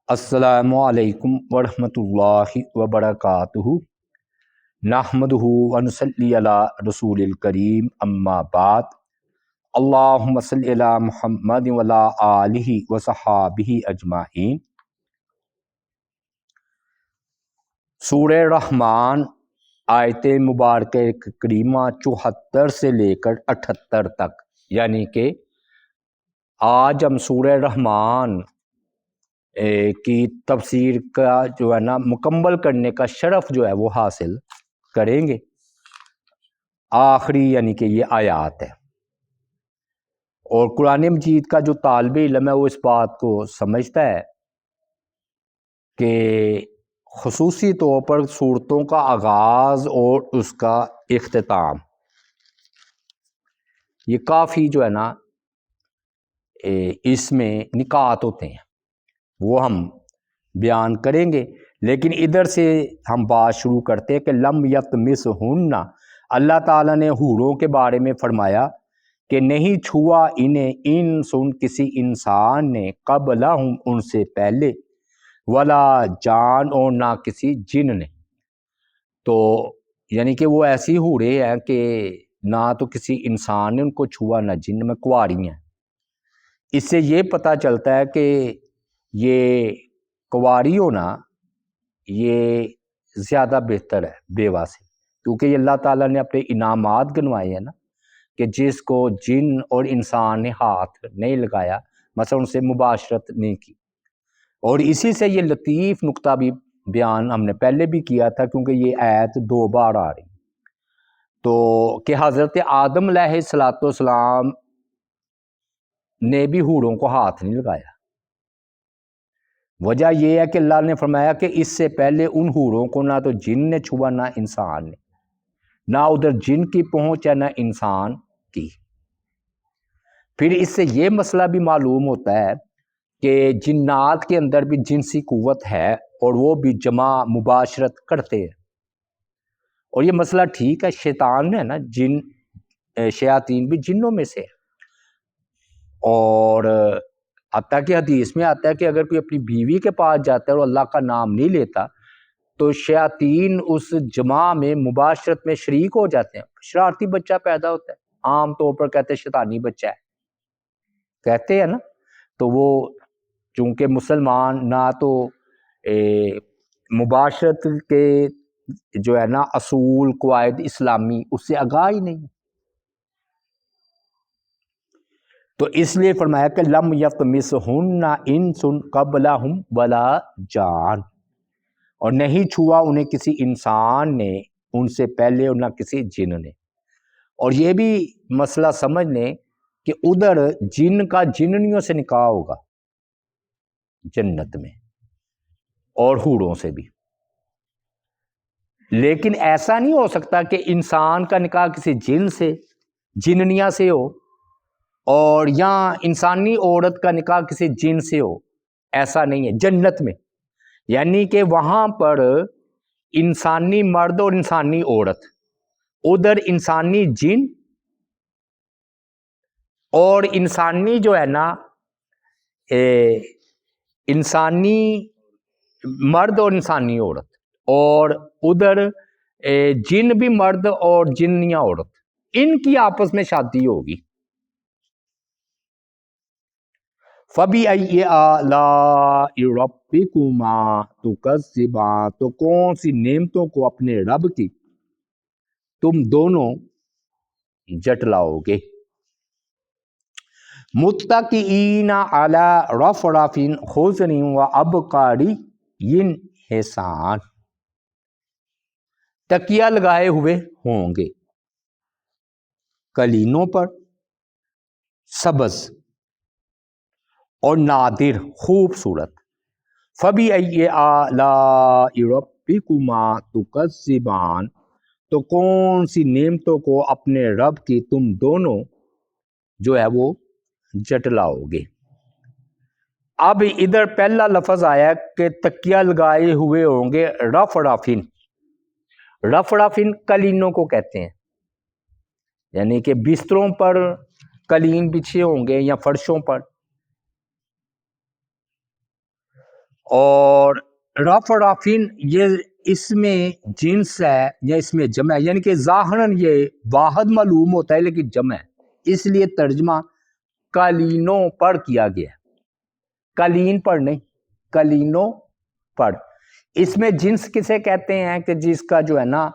السلام علیکم ورحمۃ اللہ وبرکاتہ۔ نحمدہ ونصلی علی رسول الکریم، اما بعد۔ اللہم صلی علی محمد وعلی آلہ وصحابہ اجمعین۔ سورہ رحمان آیت مبارکہ کریمہ 74 سے لے کر 78 تک، یعنی کہ آج ہم سورہ رحمان کی تفسیر کا جو ہے نا مکمل کرنے کا شرف جو ہے وہ حاصل کریں گے۔ آخری یعنی کہ یہ آیات ہے، اور قرآن مجید کا جو طالب علم ہے وہ اس بات کو سمجھتا ہے کہ خصوصی طور پر صورتوں کا آغاز اور اس کا اختتام یہ کافی جو ہے نا اس میں نکات ہوتے ہیں، وہ ہم بیان کریں گے۔ لیکن ادھر سے ہم بات شروع کرتے ہیں کہ لم یطمثہن، اللہ تعالیٰ نے حوروں کے بارے میں فرمایا کہ نہیں چھوا انہیں انسن کسی انسان نے، قبلہم ان سے پہلے، ولا جان اور نہ کسی جن نے۔ تو یعنی کہ وہ ایسی حوریں ہیں کہ نہ تو کسی انسان نے ان کو چھوا نہ جن میں، کنواری ہیں۔ اس سے یہ پتہ چلتا ہے کہ یہ کنواری ہونا یہ زیادہ بہتر ہے بیوہ سے، کیونکہ یہ اللہ تعالیٰ نے اپنے انعامات گنوائے ہیں نا، کہ جس کو جن اور انسان نے ہاتھ نہیں لگایا، مثلا ان سے مباشرت نہیں کی۔ اور اسی سے یہ لطیف نقطہ بھی بیان ہم نے پہلے بھی کیا تھا، کیونکہ یہ آیت 2 بار آ رہی، تو کہ حضرت آدم علیہ السلام نے بھی حوروں کو ہاتھ نہیں لگایا۔ وجہ یہ ہے کہ اللہ نے فرمایا کہ اس سے پہلے ان حوروں کو نہ تو جن نے چھوا نہ انسان نے، نہ ادھر جن کی پہنچ ہے نہ انسان کی۔ پھر اس سے یہ مسئلہ بھی معلوم ہوتا ہے کہ جنات کے اندر بھی جنسی قوت ہے، اور وہ بھی جمع مباشرت کرتے ہیں، اور یہ مسئلہ ٹھیک ہے، شیطان ہے نا، جن شیاطین بھی جنوں میں سے ہے۔ اور حتیٰ کہ حدیث میں آتا ہے کہ اگر کوئی اپنی بیوی کے پاس جاتا ہے اور اللہ کا نام نہیں لیتا تو شیاطین اس جماع میں مباشرت میں شریک ہو جاتے ہیں، شرارتی بچہ پیدا ہوتا ہے، عام طور پر کہتے ہیں شیطانی بچہ ہے، کہتے ہیں نا۔ تو وہ چونکہ مسلمان نہ تو مباشرت کے جو ہے نا اصول قواعد اسلامی اس سے آگاہ ہی نہیں، تو اس لیے فرمایا کہ لم یطمثہن انس قبلہم ولا جان، اور نہیں چھوا انہیں کسی انسان نے ان سے پہلے اور نہ کسی جن نے۔ اور یہ بھی مسئلہ سمجھ لیں کہ ادھر جن کا جننیوں سے نکاح ہوگا جنت میں، اور حوروں سے بھی، لیکن ایسا نہیں ہو سکتا کہ انسان کا نکاح کسی جن سے، جننیا سے ہو، اور یا انسانی عورت کا نکاح کسی جن سے ہو، ایسا نہیں ہے جنت میں۔ یعنی کہ وہاں پر انسانی مرد اور انسانی عورت، ادھر انسانی جن اور انسانی جو ہے نا انسانی مرد اور انسانی عورت، اور ادھر جن بھی مرد اور جنیا عورت، ان کی آپس میں شادی ہوگی۔ فَبِأَيِّ آلَاءِ رَبِّكُمَا تُكَذِّبَانِ، تو کون سی نعمتوں کو اپنے رب کی تم دونوں جٹلاؤ گے۔ مُتَّكِئِينَ عَلَىٰ رَفْرَفٍ خُضْرٍ وَأَبْقَرِيٍّ حِسَانٍ، تکیہ لگائے ہوئے ہوں گے قلینوں پر، سبز اور نادر خوبصورت۔ فَبِأَيِّ آلَاءِ رَبِّكُمَا تُكَذِّبَانِ، تو کون سی نعمتوں کو اپنے رب کی تم دونوں جو ہے وہ جٹلاؤ گے۔ اب ادھر پہلا لفظ آیا کہ تکیہ لگائے ہوئے ہوں گے رفرفن، رفرفن قلینوں کو کہتے ہیں، یعنی کہ بستروں پر قلین بچھے ہوں گے یا فرشوں پر، اور رف اور رافین یہ اس میں جنس ہے یا اس میں جمع ہے، یعنی کہ ظاہراً یہ واحد معلوم ہوتا ہے لیکن جمع ہے، اس لیے ترجمہ قالینوں پر کیا گیا ہے، قالین پر نہیں، قالینوں پر۔ اس میں جنس کسے کہتے ہیں کہ جس کا جو ہے نا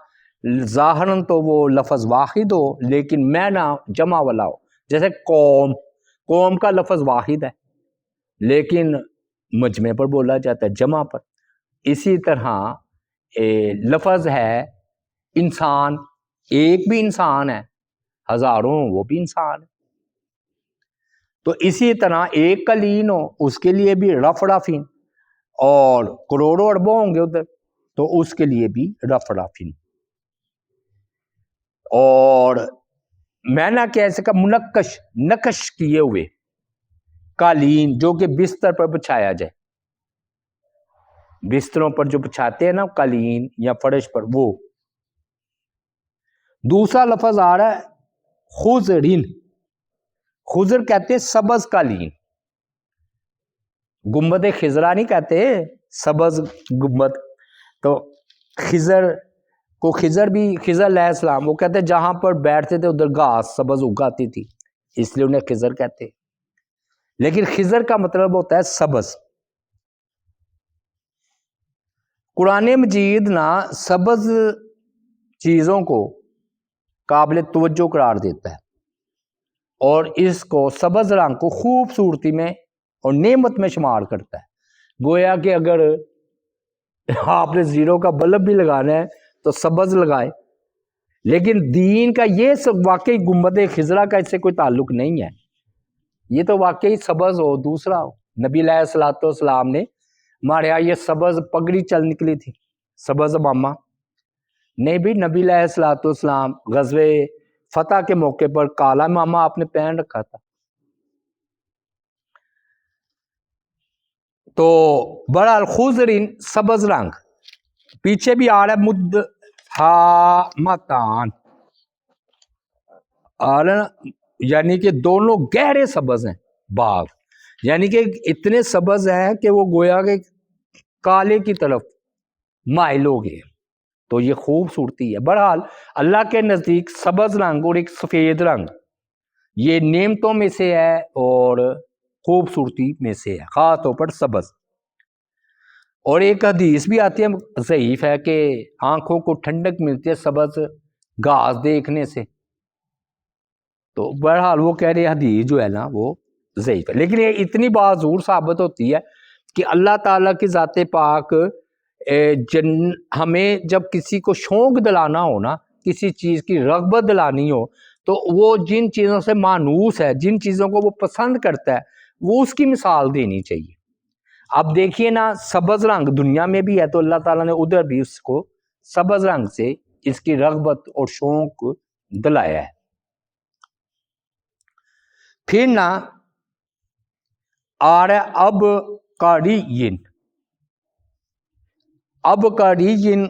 ظاہراً تو وہ لفظ واحد ہو لیکن معنی جمع والا ہو، جیسے قوم، قوم کا لفظ واحد ہے لیکن مجمع پر بولا جاتا ہے، جمع پر۔ اسی طرح لفظ ہے انسان، ایک بھی انسان ہے، ہزاروں وہ بھی انسان ہے، تو اسی طرح ایک قلین ہو اس کے لیے بھی رف رافین، اور کروڑوں اربوں ہوں گے ادھر تو اس کے لیے بھی رف رافین۔ اور میں نہ کیسے کا منقش، نقش کیے ہوئے قالین جو کہ بستر پر بچھایا جائے، بستروں پر جو بچھاتے ہیں نا قالین یا فرش پر، وہ۔ دوسرا لفظ آ رہا ہے خضرین، خضر کہتے ہیں سبز قالین، گنبد خضرا نہیں کہتے، سبز گنبد۔ تو خضر کو، خضر بھی، خضر علیہ السلام وہ کہتے ہیں جہاں پر بیٹھتے تھے ادھر گھاس سبز اگاتی تھی، اس لیے انہیں خضر کہتے ہیں، لیکن خضر کا مطلب ہوتا ہے سبز۔ قرآن مجید نا سبز چیزوں کو قابل توجہ قرار دیتا ہے اور اس کو سبز رنگ کو خوبصورتی میں اور نعمت میں شمار کرتا ہے، گویا کہ اگر آپ نے زیرو کا بلب بھی لگانا ہے تو سبز لگائے، لیکن دین کا یہ سب واقعی گنبد خضرا کا اس سے کوئی تعلق نہیں ہے، یہ تو واقعی سبز ہو دوسرا ہو۔ نبی علیہ الصلوۃ والسلام نے ہمارے یہاں یہ سبز پگڑی چل نکلی تھی، سبز امامہ نہیں بھی، نبی علیہ الصلوۃ والسلام غزوہ فتح کے موقع پر کالا امامہ آپ نے پہن رکھا تھا۔ تو بہرحال خضرین سبز رنگ، پیچھے بھی آ رہا ہے مدھامتان، یعنی کہ دونوں گہرے سبز ہیں باغ، یعنی کہ اتنے سبز ہیں کہ وہ گویا کہ کالے کی طرف مائل ہو گئے، تو یہ خوبصورتی ہے۔ بہرحال اللہ کے نزدیک سبز رنگ اور ایک سفید رنگ یہ نعمتوں میں سے ہے اور خوبصورتی میں سے ہے، خاص طور پر سبز۔ اور ایک حدیث بھی آتی ہے ضعیف ہے کہ آنکھوں کو ٹھنڈک ملتی ہے سبز گھاس دیکھنے سے، تو بہرحال وہ کہہ رہے حدیث جو ہے نا وہ ضعیف ہے، لیکن یہ اتنی بازور ثابت ہوتی ہے کہ اللہ تعالیٰ کی ذات پاک ہمیں جب کسی کو شوق دلانا ہو نا، کسی چیز کی رغبت دلانی ہو، تو وہ جن چیزوں سے مانوس ہے، جن چیزوں کو وہ پسند کرتا ہے، وہ اس کی مثال دینی چاہیے۔ اب دیکھیے نا سبز رنگ دنیا میں بھی ہے تو اللہ تعالیٰ نے ادھر بھی اس کو سبز رنگ سے اس کی رغبت اور شوق دلایا ہے۔ پھر نا آ رہا ہے اب کاڑین، اب کاڑین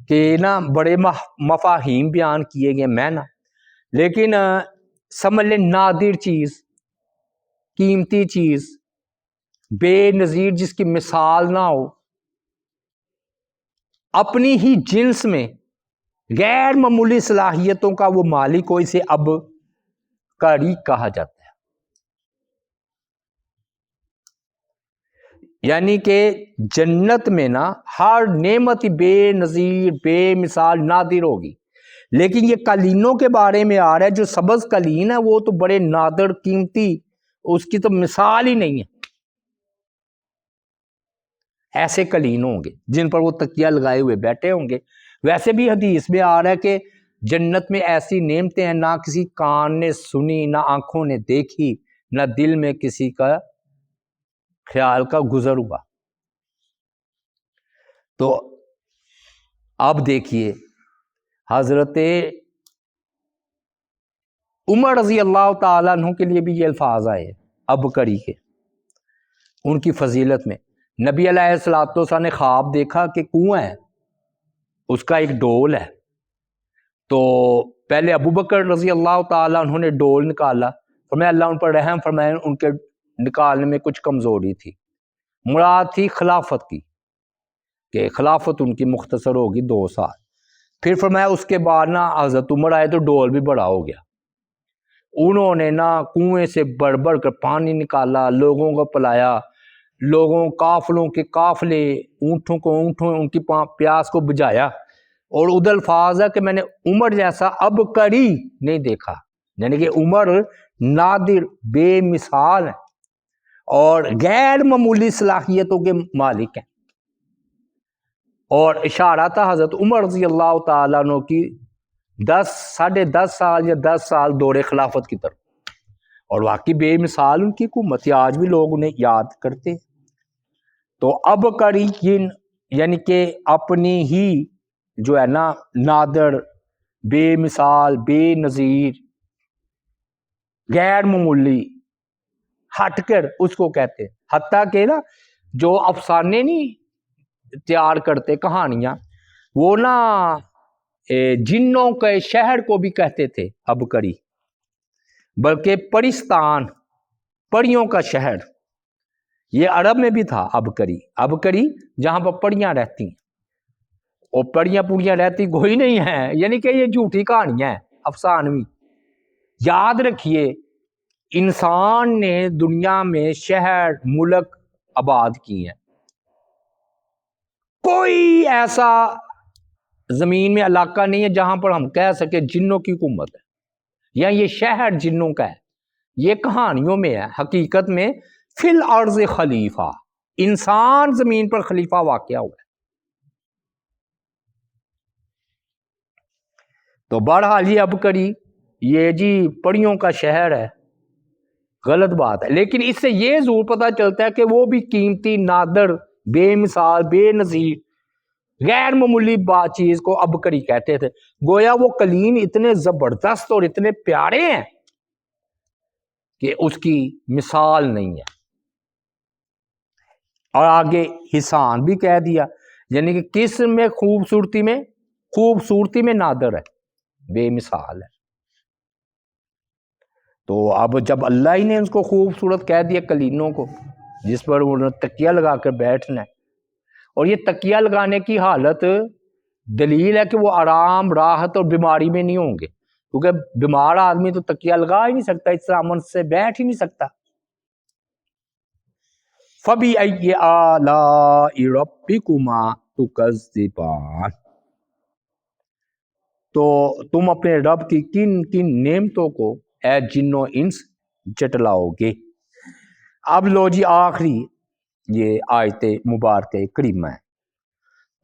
کے نا بڑے مفاہیم بیان کیے گئے میں نا، لیکن سمجھ لیں نادر چیز، قیمتی چیز، بے نظیر جس کی مثال نہ ہو، اپنی ہی جنس میں غیر معمولی صلاحیتوں کا وہ مالک ہو، اسے اب کاری کہا جاتا ہے۔ یعنی کہ جنت میں نا ہر نعمت بے نظیر، بے مثال، نادر ہوگی، لیکن یہ قالینوں کے بارے میں آ رہا ہے جو سبز قالین ہے وہ تو بڑے نادر، قیمتی، اس کی تو مثال ہی نہیں ہے۔ ایسے قالین ہوں گے جن پر وہ تکیہ لگائے ہوئے بیٹھے ہوں گے۔ ویسے بھی حدیث میں آ رہا ہے کہ جنت میں ایسی نعمتیں ہیں نہ کسی کان نے سنی، نہ آنکھوں نے دیکھی، نہ دل میں کسی کا خیال کا گزر ہوا۔ تو اب دیکھیے حضرت عمر رضی اللہ تعالیٰ عنہ کے لیے بھی یہ الفاظ آئے اب کری کے، ان کی فضیلت میں۔ نبی علیہ الصلوۃ والسلام نے خواب دیکھا کہ کنواں ہے، اس کا ایک ڈول ہے، تو پہلے ابو بکر رضی اللہ تعالیٰ عنہ نے ڈول نکالا، فرمایا اللہ ان پر رحم فرمائے، ان کے نکالنے میں کچھ کمزوری تھی، مراد تھی خلافت کی، کہ خلافت ان کی مختصر ہوگی 2 سال۔ پھر فرمایا اس کے بعد نا حضرت عمر آئے تو ڈول بھی بڑا ہو گیا، انہوں نے نا کنویں سے بڑھ بڑھ کر پانی نکالا، لوگوں کو پلایا، لوگوں قافلوں کے قافلے، اونٹوں کو اونٹوں ان کی پیاس کو بجھایا۔ اور ادھر الفاظ ہے کہ میں نے عمر جیسا اب کری نہیں دیکھا، یعنی کہ عمر نادر بے مثال ہے اور غیر معمولی صلاحیتوں کے مالک ہیں۔ اور اشارہ تھا حضرت عمر رضی اللہ تعالیٰ عنہ کی 10 سال یا 10 سال دور خلافت کی طرف، اور واقعی بے مثال ان کی حکومت، آج بھی لوگ انہیں یاد کرتے ہیں۔ تو اب کری یعنی کہ اپنی ہی جو ہے نا نادر، بے مثال، بے نظیر، غیر معمولی، ہٹ کر اس کو کہتے ہیں۔ حتیٰ کہ نا جو افسانے نہیں تیار کرتے کہانیاں، وہ نا جنوں کے شہر کو بھی کہتے تھے اب کری، بلکہ پرستان، پریوں کا شہر، یہ عرب میں بھی تھا اب کری جہاں پر پریاں رہتی ہیں، اور پریاں پوریاں رہتی کوئی نہیں ہے، یعنی کہ یہ جھوٹی کہانیاں ہیں افسانوی۔ یاد رکھیے انسان نے دنیا میں شہر، ملک آباد کی ہیں، کوئی ایسا زمین میں علاقہ نہیں ہے جہاں پر ہم کہہ سکے جنوں کی حکومت ہے یا یہ شہر جنوں کا ہے۔ یہ کہانیوں میں ہے، حقیقت میں فی الارض خلیفہ، انسان زمین پر خلیفہ واقع ہوا ہے۔ تو بہرحال یہ اب کری، یہ جی پریوں کا شہر ہے، غلط بات ہے، لیکن اس سے یہ ضرور پتہ چلتا ہے کہ وہ بھی قیمتی، نادر، بے مثال، بے نظیر، غیر معمولی چیز کو اب کری کہتے تھے۔ گویا وہ کلیم اتنے زبردست اور اتنے پیارے ہیں کہ اس کی مثال نہیں ہے۔ اور آگے حسان بھی کہہ دیا، یعنی کہ کس میں خوبصورتی میں نادر ہے، بے مثال ہے۔ تو اب جب اللہ ہی نے اس کو خوبصورت کہہ دیا کلینوں کو، جس پر انہوں نے تکیہ لگا کر بیٹھنا ہے، اور یہ تکیہ لگانے کی حالت دلیل ہے کہ وہ آرام، راحت اور بیماری میں نہیں ہوں گے، کیونکہ بیمار آدمی تو تکیہ لگا ہی نہیں سکتا، اس طرح امن سے بیٹھ ہی نہیں سکتا۔ فَبِأَيِّ آلَاءِ رَبِّكُمَا تُكَذِّبَانِ، تو تم اپنے رب کی کن کن نعمتوں کو اے جنو انس جٹلاؤ گے۔ اب لو جی آخری یہ آیت مبارک کریمہ ہے،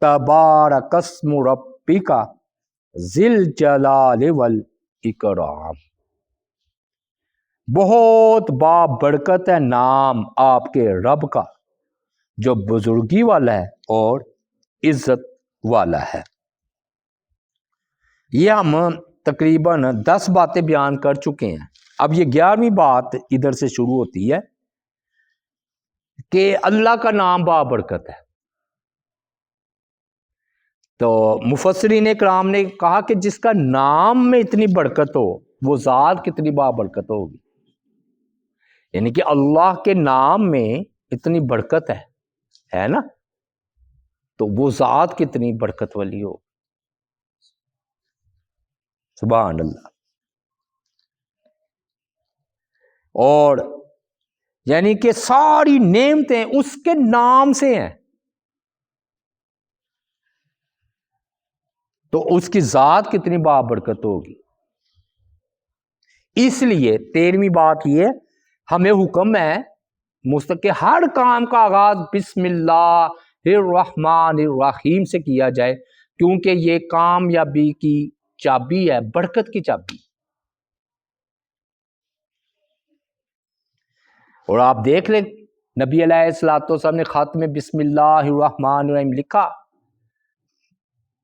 تبارک اسم ربک ذی الجلال والاکرام، بہت بابرکت ہے نام آپ کے رب کا جو بزرگی والا ہے اور عزت والا ہے۔ یہ ہم تقریباً 10 باتیں بیان کر چکے ہیں، اب یہ 11ویں بات ادھر سے شروع ہوتی ہے کہ اللہ کا نام بابرکت ہے۔ تو مفسرین کرام نے کہا کہ جس کا نام میں اتنی برکت ہو وہ ذات کتنی بابرکت ہوگی، یعنی کہ اللہ کے نام میں اتنی برکت ہے نا، تو وہ ذات کتنی برکت والی ہو، سبحان اللہ۔ اور یعنی کہ ساری نعمتیں اس کے نام سے ہیں، تو اس کی ذات کتنی بابرکت ہوگی۔ اس لیے 13ویں بات یہ ہمیں حکم ہے مستقل ہر کام کا آغاز بسم اللہ الرحمن الرحیم سے کیا جائے، کیونکہ یہ کامیابی کی چابی ہے، برکت کی چابی۔ اور آپ دیکھ لیں نبی علیہ الصلوۃ والسلام نے خاتم میں بسم اللہ الرحمن الرحیم لکھا،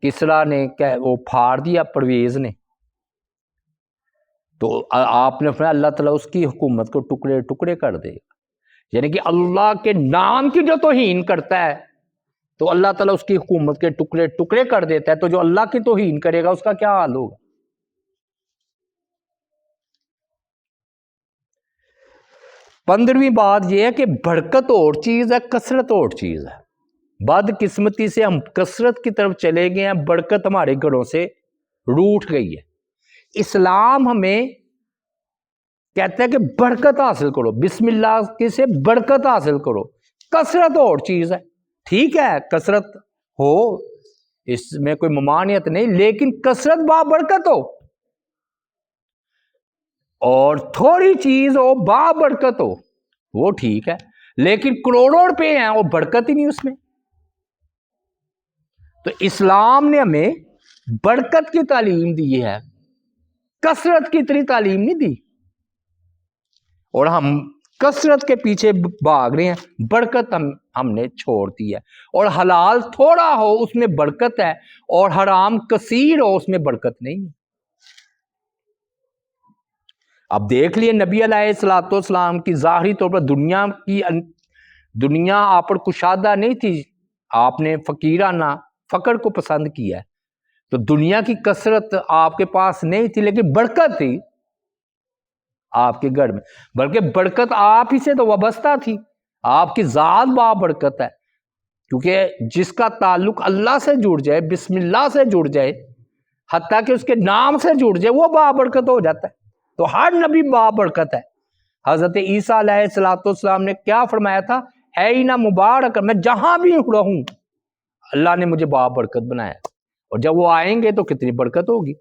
کسرا نے وہ پھاڑ دیا پرویز نے، تو آپ نے فرمایا اللہ تعالیٰ اس کی حکومت کو ٹکڑے ٹکڑے کر دے گا، یعنی کہ اللہ کے نام کی جو توہین کرتا ہے تو اللہ تعالیٰ اس کی حکومت کے ٹکڑے ٹکڑے کر دیتا ہے، تو جو اللہ کی توہین کرے گا اس کا کیا حال ہوگا۔ 15ویں بات یہ ہے کہ برکت اور چیز ہے، کثرت اور چیز ہے۔ بد قسمتی سے ہم کثرت کی طرف چلے گئے ہیں، برکت ہمارے گھروں سے روٹھ گئی ہے۔ اسلام ہمیں کہتا ہے کہ برکت حاصل کرو، بسم اللہ کے سے برکت حاصل کرو۔ کثرت اور چیز ہے، ٹھیک ہے کثرت ہو، اس میں کوئی ممانعت نہیں، لیکن کثرت با برکت ہو، اور تھوڑی چیز ہو با برکت ہو، وہ ٹھیک ہے، لیکن کروڑوں روپے ہیں وہ برکت ہی نہیں اس میں۔ تو اسلام نے ہمیں برکت کی تعلیم دی ہے، کثرت کی اتنی تعلیم نہیں دی، اور ہم کثرت کے پیچھے بھاگ رہے ہیں، برکت ہم نے چھوڑ دی ہے۔ اور حلال تھوڑا ہو اس میں برکت ہے، اور حرام کثیر ہو اس میں برکت نہیں ہے۔ اب دیکھ لیے نبی علیہ الصلوۃ والسلام کی ظاہری طور پر دنیا آپ پر کشادہ نہیں تھی، آپ نے فقیرانہ فقر کو پسند کیا ہے، تو دنیا کی کثرت آپ کے پاس نہیں تھی، لیکن برکت تھی آپ کے گھر میں، بلکہ برکت آپ ہی سے تو وابستہ تھی، آپ کی ذات با برکت ہے، کیونکہ جس کا تعلق اللہ سے جڑ جائے، بسم اللہ سے جڑ جائے، حتیٰ کہ اس کے نام سے جڑ جائے، وہ با برکت ہو جاتا ہے۔ تو ہر نبی با برکت ہے۔ حضرت عیسیٰ علیہ الصلوۃ والسلام نے کیا فرمایا تھا؟ اینا مبارک، میں جہاں بھی رہوں اللہ نے مجھے با برکت بنایا، اور جب وہ آئیں گے تو کتنی برکت ہوگی۔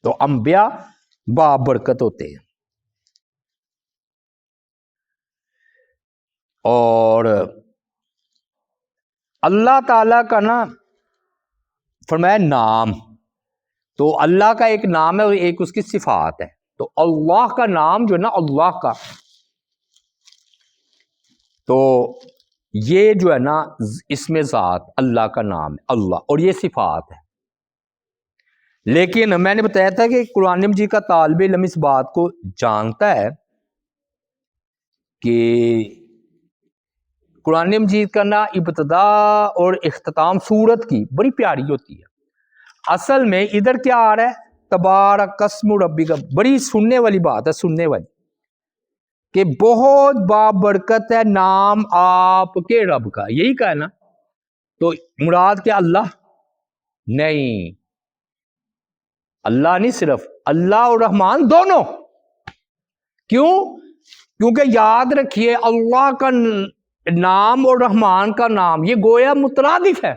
تو انبیاء با برکت ہوتے ہیں۔ اور اللہ تعالیٰ کا نا فرمایا نام، تو اللہ کا ایک نام ہے اور ایک اس کی صفات ہے۔ تو اللہ کا نام جو ہے نا، اللہ کا، تو یہ جو ہے نا اس میں ذات اللہ کا نام ہے اللہ، اور یہ صفات ہے۔ لیکن میں نے بتایا تھا کہ قرآن مجید کا طالب علم اس بات کو جانتا ہے کہ قرآن مجید کا نا ابتدا اور اختتام سورت کی بڑی پیاری ہوتی ہے۔ اصل میں ادھر کیا آ رہا ہے؟ تبارک اسم ربک، بڑی سننے والی بات ہے، سننے والی، کہ بہت بابرکت ہے نام آپ کے رب کا، یہی کہا ہے نا۔ تو مراد کیا اللہ؟ نہیں، اللہ نہیں، صرف اللہ اور رحمان دونوں۔ کیوں؟ کیونکہ یاد رکھیے اللہ کا نام اور رحمان کا نام یہ گویا مترادف ہے،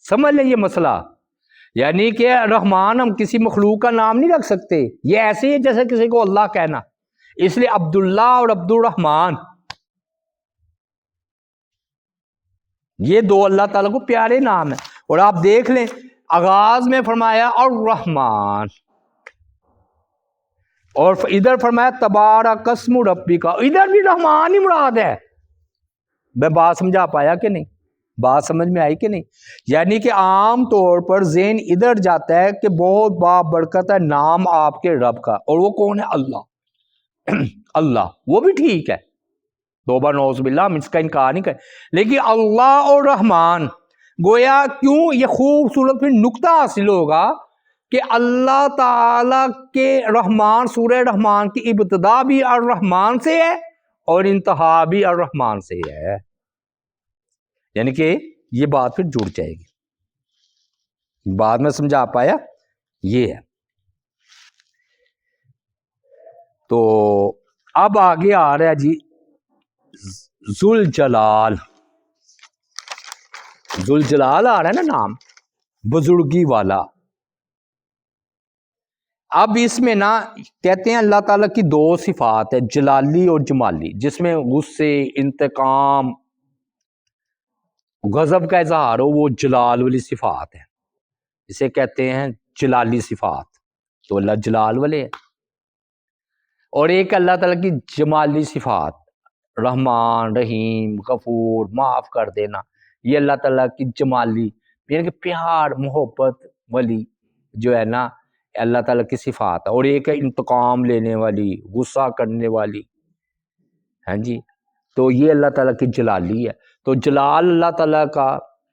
سمجھ لیں یہ مسئلہ۔ یعنی کہ رحمان ہم کسی مخلوق کا نام نہیں رکھ سکتے، یہ ایسے ہی ہے جیسے کسی کو اللہ کہنا، اس لیے عبداللہ اور عبد الرحمان یہ دو اللہ تعالیٰ کو پیارے نام ہیں۔ اور آپ دیکھ لیں آغاز میں فرمایا الرحمن، اور ادھر فرمایا تبارک اسم ربک، ادھر بھی رحمان ہی مراد ہے۔ میں بات سمجھا پایا کہ نہیں؟ بات سمجھ میں آئی کہ نہیں؟ یعنی کہ عام طور پر ذہن ادھر جاتا ہے کہ بہت بابرکت ہے نام آپ کے رب کا، اور وہ کون ہے؟ اللہ۔ اللہ وہ بھی ٹھیک ہے، توبہ نعوذ باللہ، ہم اس کا انکار نہیں کریں، لیکن اللہ اور رحمان گویا کیوں یہ خوبصورت پھر نقطہ حاصل ہوگا کہ اللہ تعالی کے رحمان، سورہ رحمان کی ابتدا بھی الرحمن سے ہے اور انتہا بھی الرحمن سے ہے، یعنی کہ یہ بات پھر جڑ جائے گی۔ بعد میں سمجھا پایا؟ یہ ہے۔ تو اب آگے آ رہا ہے جی ذوالجلال، ذوالجلال آ رہا ہے نا نام، بزرگی والا۔ اب اس میں نا کہتے ہیں اللہ تعالیٰ کی دو صفات ہے، جلالی اور جمالی، جس میں غصے، انتقام، غضب کا اظہار ہو، وہ جلال والی صفات ہے، اسے کہتے ہیں جلالی صفات، تو اللہ جلال والے ہیں۔ اور ایک اللہ تعالیٰ کی جمالی صفات، رحمان، رحیم، غفور، معاف کر دینا، یہ اللہ تعالیٰ کی جمالی یعنی کہ پیار محبت والی جو ہے نا اللہ تعالیٰ کی صفات ہے۔ اور ایک ہے انتقام لینے والی، غصہ کرنے والی، ہاں جی، تو یہ اللہ تعالیٰ کی جلالی ہے۔ تو جلال اللہ تعالیٰ کا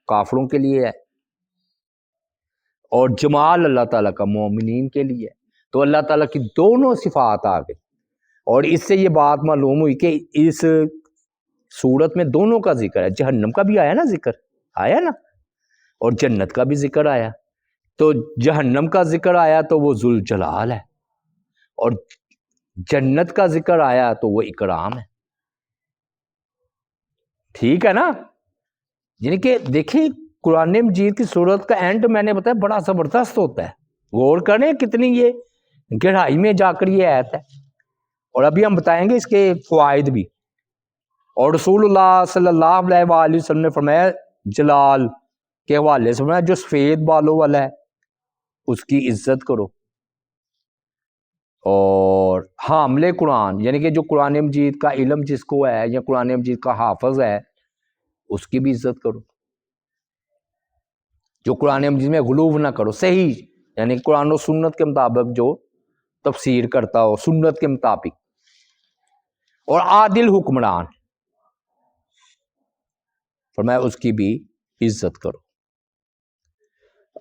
کافروں کے لیے ہے، اور جمال اللہ تعالیٰ کا مومنین کے لیے ہے۔ تو اللہ تعالیٰ کی دونوں صفات آ گئی۔ اور اس سے یہ بات معلوم ہوئی کہ اس صورت میں دونوں کا ذکر ہے، جہنم کا بھی آیا نا ذکر، آیا نا، اور جنت کا بھی ذکر آیا۔ تو جہنم کا ذکر آیا تو وہ ذوالجلال ہے، اور جنت کا ذکر آیا تو وہ اکرام ہے۔ ٹھیک ہے نا؟ یعنی کہ دیکھیں قرآن مجید کی صورت کا اینڈ میں نے بتایا بڑا زبردست ہوتا ہے، غور کریں کتنی یہ گہرائی میں جا کر یہ آیت ہے، اور ابھی ہم بتائیں گے اس کے فوائد بھی۔ اور رسول اللہ صلی اللہ علیہ وآلہ وسلم نے فرمایا جلال کے حوالے سے فرمایا جو سفید بالوں والا ہے اس کی عزت کرو، اور حامل قرآن یعنی کہ جو قرآن مجید کا علم جس کو ہے یا قرآن مجید کا حافظ ہے اس کی بھی عزت کرو، جو قرآن مجید میں غلو نہ کرو، صحیح یعنی قرآن و سنت کے مطابق جو تفسیر کرتا ہو سنت کے مطابق، اور عادل حکمران فرمایا اس کی بھی عزت کرو۔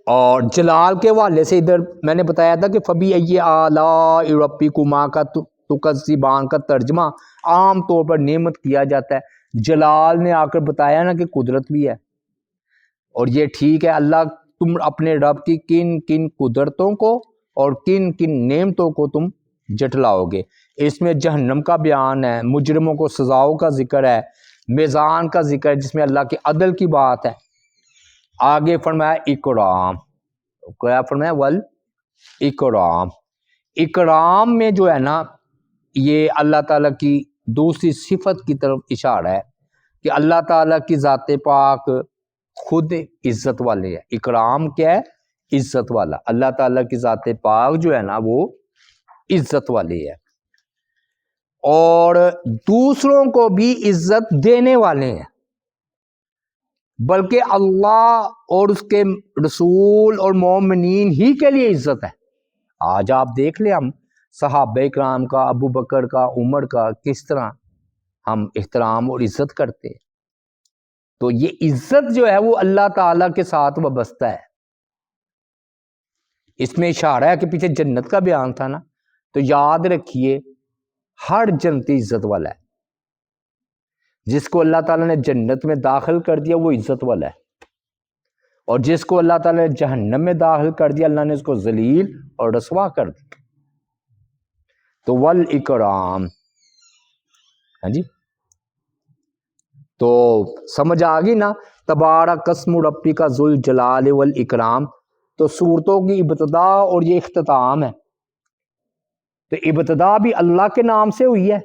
اور جلال کے حوالے سے ادھر میں نے بتایا تھا کہ فبی ای آلاء ربکما کا تکذبان کا ترجمہ عام طور پر نعمت کیا جاتا ہے، جلال نے آ کر بتایا نا کہ قدرت بھی ہے، اور یہ ٹھیک ہے اللہ تم اپنے رب کی کن کن قدرتوں کو اور کن کن نعمتوں کو تم جھٹلاؤ گے۔ اس میں جہنم کا بیان ہے، مجرموں کو سزاؤں کا ذکر ہے، میزان کا ذکر ہے جس میں اللہ کے عدل کی بات ہے، آگے فرمایا اکرام، کیا فرمایا ول اکرام، اکرام میں جو ہے نا یہ اللہ تعالیٰ کی دوسری صفت کی طرف اشارہ ہے کہ اللہ تعالیٰ کی ذات پاک خود عزت والے ہے۔ اکرام کیا ہے؟ عزت والا۔ اللہ تعالیٰ کی ذات پاک جو ہے نا وہ عزت والی ہے، اور دوسروں کو بھی عزت دینے والے ہیں، بلکہ اللہ اور اس کے رسول اور مومنین ہی کے لیے عزت ہے۔ آج آپ دیکھ لیں ہم صحابہ کرام کا، ابو بکر کا، عمر کا کس طرح ہم احترام اور عزت کرتے ہیں، تو یہ عزت جو ہے وہ اللہ تعالیٰ کے ساتھ وابستہ ہے۔ اس میں اشارہ ہے کہ پیچھے جنت کا بیان تھا نا، تو یاد رکھیے ہر جنتی عزت والا ہے، جس کو اللہ تعالیٰ نے جنت میں داخل کر دیا وہ عزت والا ہے، اور جس کو اللہ تعالیٰ نے جہنم میں داخل کر دیا اللہ نے اس کو ذلیل اور رسوا کر دیا۔ تو والاکرام، ہاں جی، تو سمجھ آ گئی نا، تبارک اسم ربک ذوالجلال والاکرام۔ تو صورتوں کی ابتدا اور یہ اختتام ہے، تو ابتدا بھی اللہ کے نام سے ہوئی ہے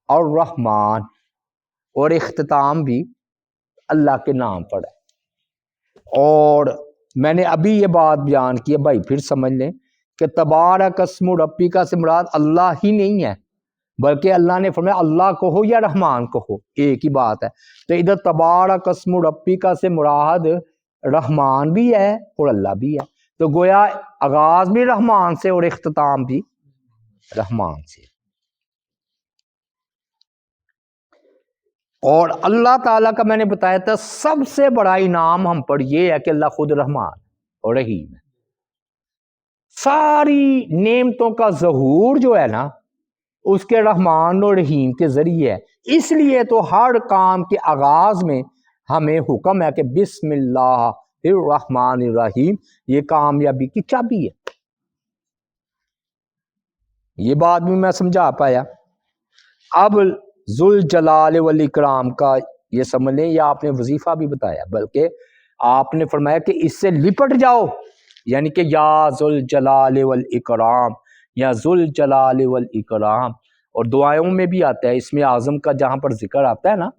اور رحمان، اور اختتام بھی اللہ کے نام پر ہے۔ اور میں نے ابھی یہ بات بیان کی ہے، بھائی پھر سمجھ لیں کہ تبارک اسم ربک سے مراد اللہ ہی نہیں ہے، بلکہ اللہ نے فرمایا اللہ کہو یا رحمان کہو، ایک ہی بات ہے۔ تو ادھر تبارک اسم ربک سے مراد رحمان بھی ہے اور اللہ بھی ہے، تو گویا آغاز بھی رحمان سے اور اختتام بھی رحمان سے۔ اور اللہ تعالیٰ کا میں نے بتایا تھا سب سے بڑا انعام ہم پر یہ ہے کہ اللہ خود رحمان اور رحیم ہے۔ ساری نعمتوں کا ظہور جو ہے نا اس کے رحمان اور رحیم کے ذریعے ہے، اس لیے تو ہر کام کے آغاز میں ہمیں حکم ہے کہ بسم اللہ الرحمن الرحیم، یہ کامیابی کی چابی ہے۔ یہ بات بھی میں سمجھا پایا۔ اب ذوالجلال والاکرام کا یہ سمجھ لیں، یہ آپ نے وظیفہ بھی بتایا، بلکہ آپ نے فرمایا کہ اس سے لپٹ جاؤ، یعنی کہ یا ذوالجلال والاکرام یا ذوالجلال والاکرام۔ اور دعاؤں میں بھی آتا ہے، اس میں اعظم کا جہاں پر ذکر آتا ہے نا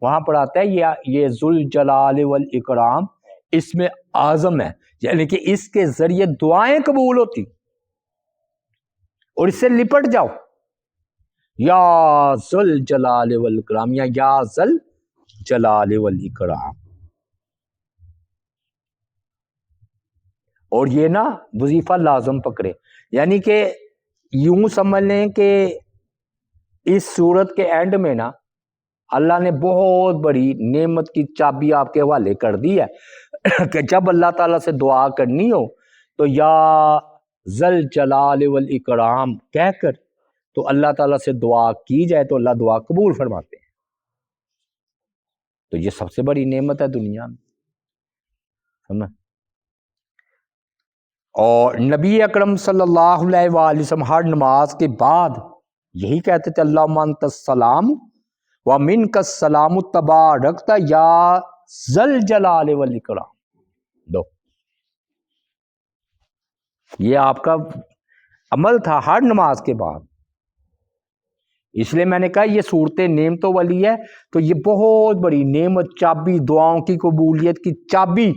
وہاں پر آتا ہے یہ ذوالجلال والاکرام اس میں اعظم ہے، یعنی کہ اس کے ذریعے دعائیں قبول ہوتی، اور اس سے لپٹ جاؤ، یا ذوالجلال والاکرام یا ذوالجلال والاکرام۔ اور یہ نا وظیفہ لازم پکڑے، یعنی کہ یوں سمجھ لیں کہ اس صورت کے اینڈ میں نا اللہ نے بہت بڑی نعمت کی چابی آپ کے حوالے کر دی ہے کہ جب اللہ تعالیٰ سے دعا کرنی ہو تو یا ذوالجلال والاکرام کہہ کر تو اللہ تعالیٰ سے دعا کی جائے تو اللہ دعا قبول فرماتے ہیں. تو یہ سب سے بڑی نعمت ہے دنیا میں. سمجھ؟ اور نبی اکرم صلی اللہ علیہ وآلہ وسلم ہر نماز کے بعد یہی کہتے تھے اللہم انت السلام ومنک السلام تبارکت یا ذل جلال والاکرام. دو یہ آپ کا عمل تھا ہر نماز کے بعد. اس لیے میں نے کہا یہ صورت نعمتوں والی ہے. تو یہ بہت بڑی نعمت، چابی، دعاؤں کی قبولیت کی چابی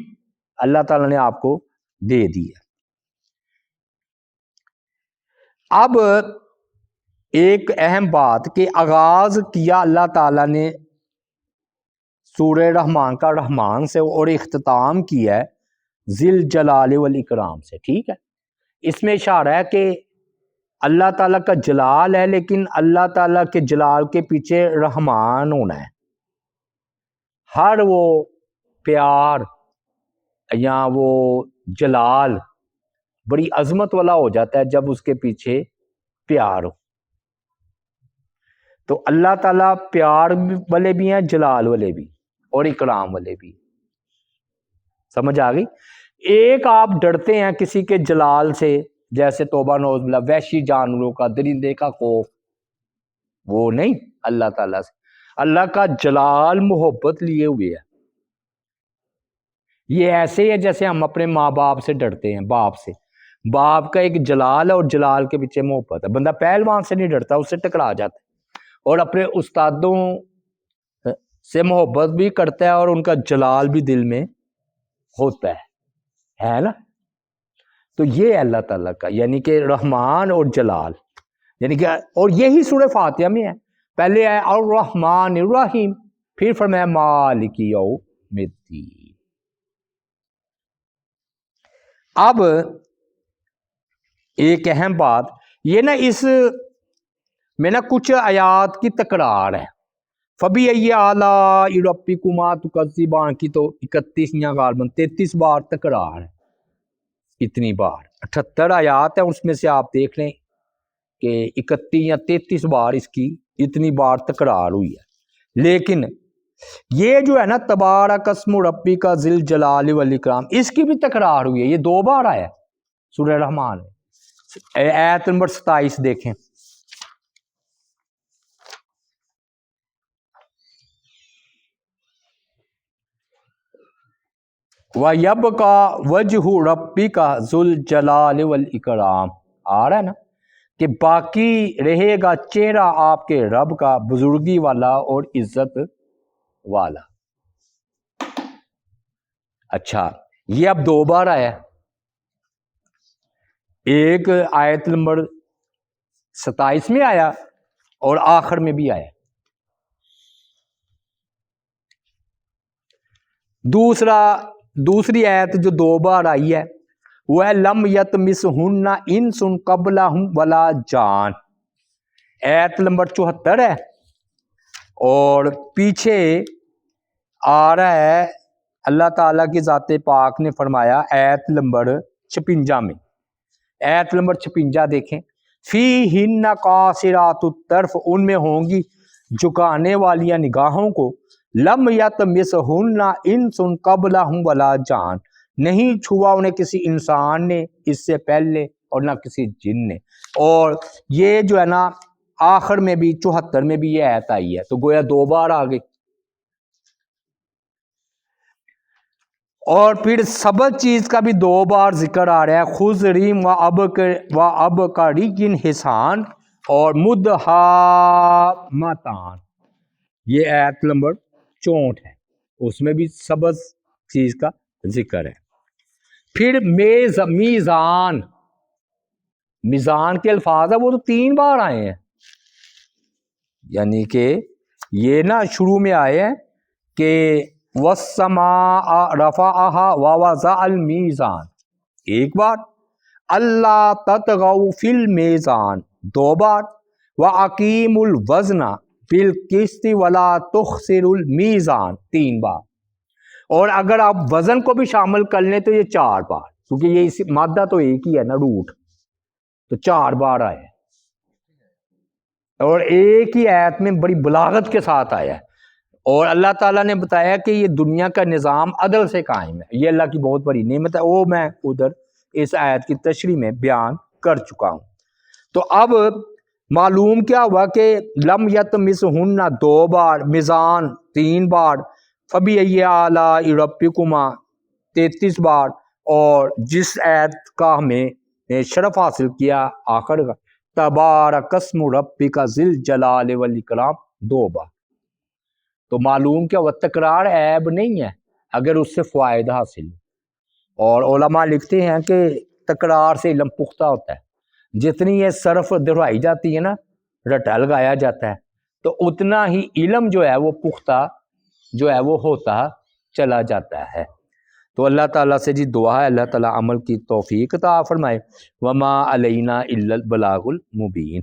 اللہ تعالیٰ نے آپ کو دے دی ہے. اب ایک اہم بات کہ آغاز کیا اللہ تعالیٰ نے سورہ رحمان کا رحمان سے اور اختتام کیا ہے ذل جلال والاکرام سے. ٹھیک ہے، اس میں اشارہ ہے کہ اللہ تعالیٰ کا جلال ہے، لیکن اللہ تعالیٰ کے جلال کے پیچھے رحمان ہونا ہے. ہر وہ پیار یا وہ جلال بڑی عظمت والا ہو جاتا ہے جب اس کے پیچھے پیار ہو. تو اللہ تعالیٰ پیار والے بھی ہیں، جلال والے بھی، اور اکرام والے بھی. سمجھ آ گئی؟ ایک آپ ڈرتے ہیں کسی کے جلال سے، جیسے توبہ نعوذ باللہ وحشی جانوروں کا، درندے کا خوف، وہ نہیں اللہ تعالیٰ سے. اللہ کا جلال محبت لیے ہوئے ہے. یہ ایسے ہے جیسے ہم اپنے ماں باپ سے ڈرتے ہیں، باپ سے. باپ کا ایک جلال ہے اور جلال کے پیچھے محبت ہے. بندہ پہلوان سے نہیں ڈرتا، اس سے ٹکرا جاتا ہے. اور اپنے استادوں سے محبت بھی کرتا ہے اور ان کا جلال بھی دل میں ہوتا ہے نا. تو یہ اللہ تعالیٰ کا یعنی کہ رحمان اور جلال، یعنی کہ اور یہی سورہ فاتحہ میں ہے. پہلے ہے الرحمن الرحیم، پھر فرمایا مالک یوم الدین. اب ایک اہم بات یہ نا، اس میں نا کچھ آیات کی تکرار ہے. فَبِأَيِّ آلَاءِ رَبِّكُمَا تُكَذِّبَانِ کی تو 31 یا غالباً 33 بار تکرار ہے. اتنی بار 78 آیات ہیں، اس میں سے آپ دیکھ لیں کہ 31 یا 33 بار اس کی اتنی بار تکرار ہوئی ہے. لیکن یہ جو ہے نا تبارک اسم ربک ذی الجلال والاکرام، اس کی بھی تکرار ہوئی ہے. یہ 2 بار آیا سورہ رحمان میں. آیت نمبر 27 دیکھیں. وَيَبْقَى وَجْهُ رَبِّكَ ذُو الْجَلَالِ وَالْإِكْرَامِ. آ رہا ہے نا کہ باقی رہے گا چہرہ آپ کے رب کا، بزرگی والا اور عزت والا. اچھا، یہ اب 2 بار آیا. ایک آیت نمبر 27 میں آیا اور آخر میں بھی آیا. دوسری آیت جو 2 بار آئی ہے وہ ہے لم یطمثہن انس قبلہم ولا جان. آیت نمبر 74 ہے اور پیچھے آ رہا ہے اللہ تعالیٰ کی ذات پاک نے فرمایا آیت نمبر 56 میں. آیت نمبر 56 دیکھیں. فیہن قاصرات الطرف، ان میں ہوں گی جھکانے والیاں نگاہوں کو. لم یطمثہن انس قبلہم ولا جان، نہیں چھوا انہیں کسی انسان نے اس سے پہلے اور نہ کسی جن نے. اور یہ جو ہے نا آخر میں بھی 74 میں بھی یہ آیت آئی ہے. تو گویا 2 بار آ گئی. اور پھر سبز چیز کا بھی 2 بار ذکر آ رہا ہے. خضریم و ابکری حسان اور مدہامتان. یہ آیت نمبر 64 ہے، اس میں بھی سبز چیز کا ذکر ہے. پھر میزان، میزان کے الفاظ ہے وہ تو 3 بار آئے ہیں. یعنی کہ یہ نا شروع میں آئے ہیں کہ وَالسَّمَاءَ رَفَعَهَا وَوَضَعَ الْمِيزَانَ 1 بار. اللہ تطغوا فی المیزان 2 بار. وَأَقِیمُوا الْوَزْنَ بِالْقِسْطِ وَلَا تُخْسِرُوا الْمِیزَانَ 3 بار. اور اگر آپ وزن کو بھی شامل کر لیں تو یہ 4 بار، کیونکہ یہ مادہ تو ایک ہی ہے نا، روٹ، تو 4 بار آئے. اور ایک ہی آیت میں بڑی بلاغت کے ساتھ آیا ہے، اور اللہ تعالیٰ نے بتایا کہ یہ دنیا کا نظام عدل سے قائم ہے، یہ اللہ کی بہت بڑی نعمت ہے، وہ میں ادھر اس آیت کی تشریح میں بیان کر چکا ہوں۔ تو اب معلوم کیا ہوا کہ لم یطمثہن 2 بار، میزان 3 بار، فبأی آلاء ربکما 33 بار، اور جس آیت کا ہمیں شرف حاصل کیا آخر کا تبارک اسم ربک ذی الجلال والاکرام 2 بار۔ تو معلوم کیا ہوا تکرار عیب نہیں ہے اگر اس سے فوائد حاصل ہو، اور علماء لکھتے ہیں کہ تکرار سے علم پختہ ہوتا ہے، جتنی یہ صرف دہرائی جاتی ہے نا، رٹا لگایا جاتا ہے، تو اتنا ہی علم جو ہے وہ پختہ جو ہے وہ ہوتا چلا جاتا ہے۔ تو اللہ تعالیٰ سے جی دعا ہے اللہ تعالیٰ عمل کی توفیق عطا فرمائے۔ وما علینا الا البلاغ المبین۔